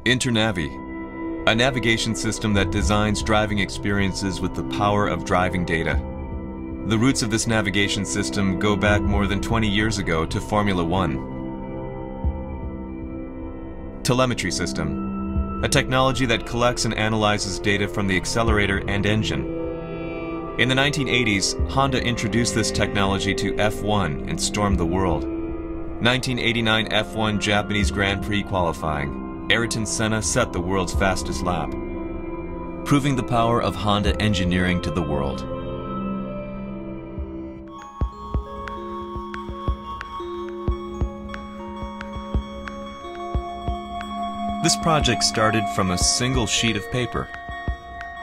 Internavi, a navigation system that designs driving experiences with the power of driving data. The roots of this navigation system go back more than 20 years ago to Formula One. Telemetry system, a technology that collects and analyzes data from the accelerator and engine. In the 1980s, Honda introduced this technology to F1 and stormed the world. 1989 F1 Japanese Grand Prix qualifying. Ayrton Senna set the world's fastest lap, proving the power of Honda engineering to the world. This project started from a single sheet of paper.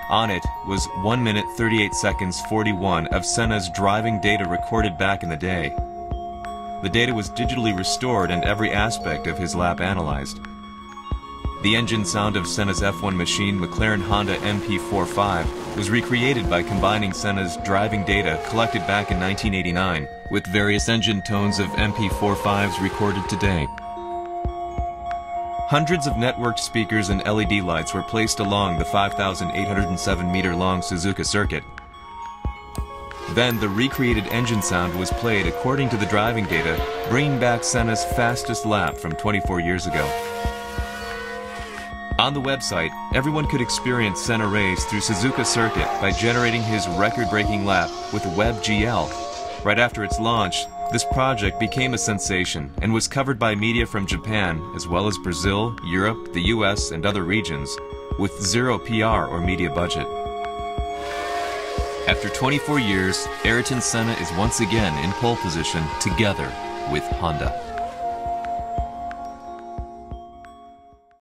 On it was 1 minute 38 seconds 41 of Senna's driving data recorded back in the day. The data was digitally restored and every aspect of his lap analyzed. The engine sound of Senna's F1 machine McLaren Honda MP45 was recreated by combining Senna's driving data collected back in 1989 with various engine tones of MP45s recorded today. Hundreds of networked speakers and LED lights were placed along the 5,807-meter-long Suzuka circuit. Then the recreated engine sound was played according to the driving data, bringing back Senna's fastest lap from 24 years ago. On the website, everyone could experience Senna race through Suzuka circuit by generating his record-breaking lap with WebGL. Right after its launch, this project became a sensation and was covered by media from Japan as well as Brazil, Europe, the US, and other regions, with zero PR or media budget. After 24 years, Ayrton Senna is once again in pole position together with Honda.